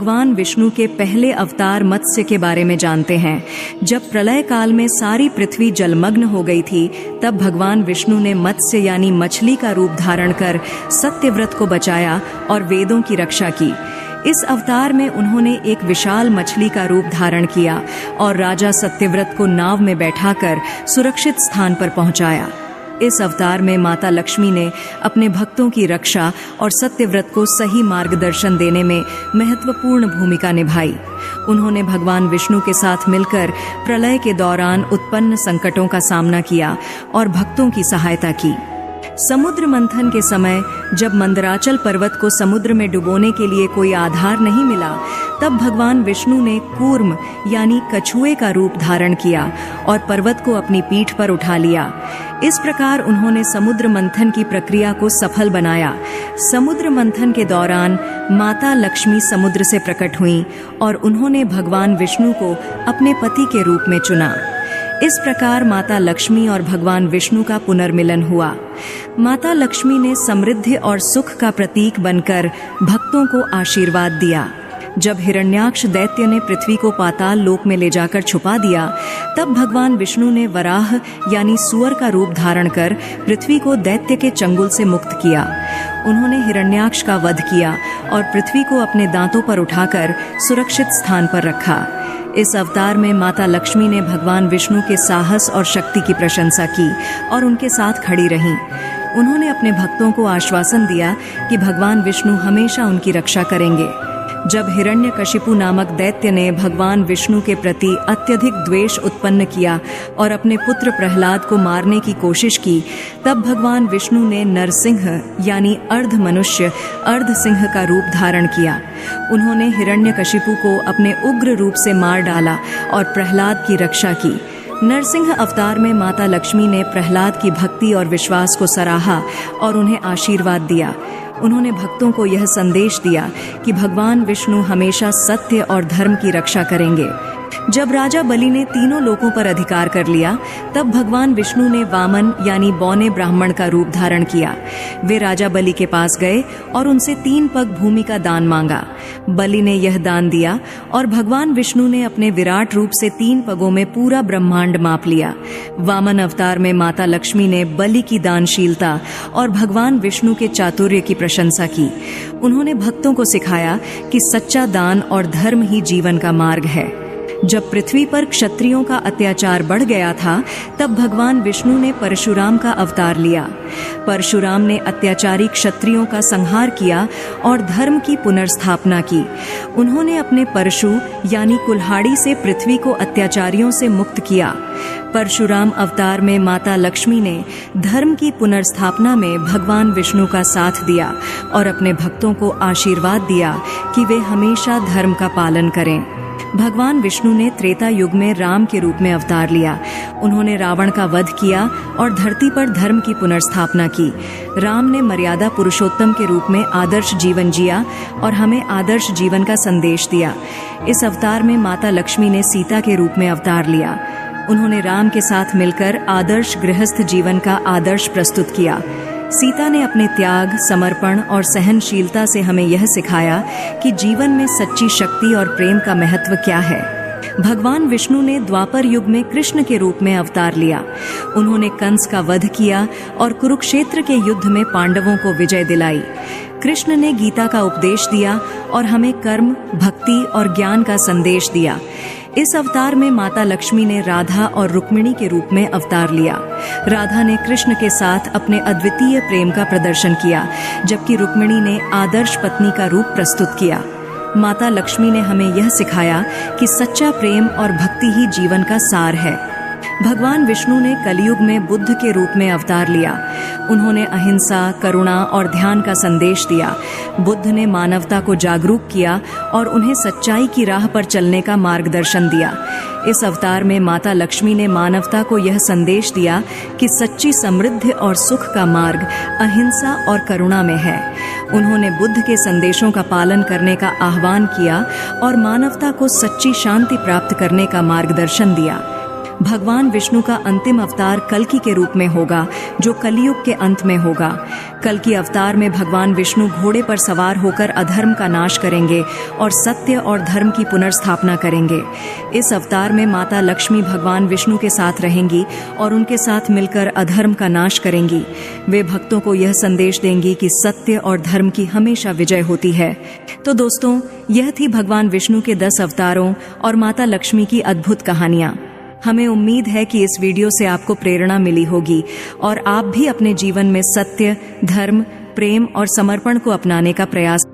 भगवान विष्णु के पहले अवतार मत्स्य के बारे में जानते हैं। जब प्रलय काल में सारी पृथ्वी जलमग्न हो गई थी, तब भगवान विष्णु ने मत्स्य यानी मछली का रूप धारण कर सत्यव्रत को बचाया और वेदों की रक्षा की। इस अवतार में उन्होंने एक विशाल मछली का रूप धारण किया और राजा सत्यव्रत को नाव में बैठाकर सुरक्षित स्थान पर पहुंचाया। इस अवतार में माता लक्ष्मी ने अपने भक्तों की रक्षा और सत्यव्रत को सही मार्गदर्शन देने में महत्वपूर्ण भूमिका निभाई। उन्होंने भगवान विष्णु के साथ मिलकर प्रलय के दौरान उत्पन्न संकटों का सामना किया और भक्तों की सहायता की। समुद्र मंथन के समय जब मंदराचल पर्वत को समुद्र में डुबोने के लिए कोई आधार नहीं मिला, तब भगवान विष्णु ने कूर्म यानी कछुए का रूप धारण किया और पर्वत को अपनी पीठ पर उठा लिया। इस प्रकार उन्होंने समुद्र मंथन की प्रक्रिया को सफल बनाया। समुद्र मंथन के दौरान माता लक्ष्मी समुद्र से प्रकट हुईं और उन्होंने भगवान विष्णु को अपने पति के रूप में चुना। इस प्रकार माता लक्ष्मी और भगवान विष्णु का पुनर्मिलन हुआ। माता लक्ष्मी ने समृद्धि और सुख का प्रतीक बनकर भक्तों को आशीर्वाद दिया। जब हिरण्याक्ष दैत्य ने पृथ्वी को पाताल लोक में ले जाकर छुपा दिया, तब भगवान विष्णु ने वराह यानी सुअर का रूप धारण कर पृथ्वी को दैत्य के चंगुल से मुक्त किया। उन्होंने हिरण्याक्ष का वध किया और पृथ्वी को अपने दांतों पर उठाकर सुरक्षित स्थान पर रखा। इस अवतार में माता लक्ष्मी ने भगवान विष्णु के साहस और शक्ति की प्रशंसा की और उनके साथ खड़ी रहीं। उन्होंने अपने भक्तों को आश्वासन दिया कि भगवान विष्णु हमेशा उनकी रक्षा करेंगे। जब हिरण्यकशिपु नामक दैत्य ने भगवान विष्णु के प्रति अत्यधिक द्वेष उत्पन्न किया और अपने पुत्र प्रहलाद को मारने की कोशिश की, तब भगवान विष्णु ने नरसिंह यानी अर्ध मनुष्य अर्ध सिंह का रूप धारण किया। उन्होंने हिरण्यकशिपु को अपने उग्र रूप से मार डाला और प्रहलाद की रक्षा की। नरसिंह अवतार में माता लक्ष्मी ने प्रहलाद की भक्ति और विश्वास को सराहा और उन्हें आशीर्वाद दिया। उन्होंने भक्तों को यह संदेश दिया कि भगवान विष्णु हमेशा सत्य और धर्म की रक्षा करेंगे। जब राजा बलि ने तीनों लोकों पर अधिकार कर लिया, तब भगवान विष्णु ने वामन यानी बौने ब्राह्मण का रूप धारण किया। वे राजा बलि के पास गए और उनसे 3 पग भूमि का दान मांगा। बलि ने यह दान दिया और भगवान विष्णु ने अपने विराट रूप से 3 पगों में पूरा ब्रह्मांड माप लिया। वामन अवतार में माता लक्ष्मी ने बलि की दानशीलता और भगवान विष्णु के चातुर्य की प्रशंसा की। उन्होंने भक्तों को सिखाया कि सच्चा दान और धर्म ही जीवन का मार्ग है। जब पृथ्वी पर क्षत्रियों का अत्याचार बढ़ गया था, तब भगवान विष्णु ने परशुराम का अवतार लिया। परशुराम ने अत्याचारी क्षत्रियों का संहार किया और धर्म की पुनर्स्थापना की। उन्होंने अपने परशु यानी कुल्हाड़ी से पृथ्वी को अत्याचारियों से मुक्त किया। परशुराम अवतार में माता लक्ष्मी ने धर्म की पुनर्स्थापना में भगवान विष्णु का साथ दिया और अपने भक्तों को आशीर्वाद दिया कि वे हमेशा धर्म का पालन करें। भगवान विष्णु ने त्रेता युग में राम के रूप में अवतार लिया। उन्होंने रावण का वध किया और धरती पर धर्म की पुनर्स्थापना की। राम ने मर्यादा पुरुषोत्तम के रूप में आदर्श जीवन जिया और हमें आदर्श जीवन का संदेश दिया। इस अवतार में माता लक्ष्मी ने सीता के रूप में अवतार लिया। उन्होंने राम के साथ मिलकर आदर्श गृहस्थ जीवन का आदर्श प्रस्तुत किया। सीता ने अपने त्याग, समर्पण और सहनशीलता से हमें यह सिखाया कि जीवन में सच्ची शक्ति और प्रेम का महत्व क्या है। भगवान विष्णु ने द्वापर युग में कृष्ण के रूप में अवतार लिया। उन्होंने कंस का वध किया और कुरुक्षेत्र के युद्ध में पांडवों को विजय दिलाई। कृष्ण ने गीता का उपदेश दिया और हमें कर्म, भक्ति और ज्ञान का संदेश दिया। इस अवतार में माता लक्ष्मी ने राधा और रुक्मिणी के रूप में अवतार लिया। राधा ने कृष्ण के साथ अपने अद्वितीय प्रेम का प्रदर्शन किया, जबकि रुक्मिणी ने आदर्श पत्नी का रूप प्रस्तुत किया। माता लक्ष्मी ने हमें यह सिखाया कि सच्चा प्रेम और भक्ति ही जीवन का सार है। भगवान विष्णु ने कलयुग में बुद्ध के रूप में अवतार लिया। उन्होंने अहिंसा, करुणा और ध्यान का संदेश दिया। बुद्ध ने मानवता को जागरूक किया और उन्हें सच्चाई की राह पर चलने का मार्गदर्शन दिया। इस अवतार में माता लक्ष्मी ने मानवता को यह संदेश दिया कि सच्ची समृद्धि और सुख का मार्ग अहिंसा और करुणा में है। उन्होंने बुद्ध के संदेशों का पालन करने का आह्वान किया और मानवता को सच्ची शांति प्राप्त करने का मार्गदर्शन दिया। भगवान विष्णु का अंतिम अवतार कल्कि के रूप में होगा, जो कलयुग के अंत में होगा। कल्कि अवतार में भगवान विष्णु घोड़े पर सवार होकर अधर्म का नाश करेंगे और सत्य और धर्म की पुनर्स्थापना करेंगे। इस अवतार में माता लक्ष्मी भगवान विष्णु के साथ रहेंगी और उनके साथ मिलकर अधर्म का नाश करेंगी। वे भक्तों को यह संदेश देंगी कि सत्य और धर्म की हमेशा विजय होती है। तो दोस्तों, यह थी भगवान विष्णु के 10 अवतारों और माता लक्ष्मी की अद्भुत कहानियां। हमें उम्मीद है कि इस वीडियो से आपको प्रेरणा मिली होगी और आप भी अपने जीवन में सत्य, धर्म, प्रेम और समर्पण को अपनाने का प्रयास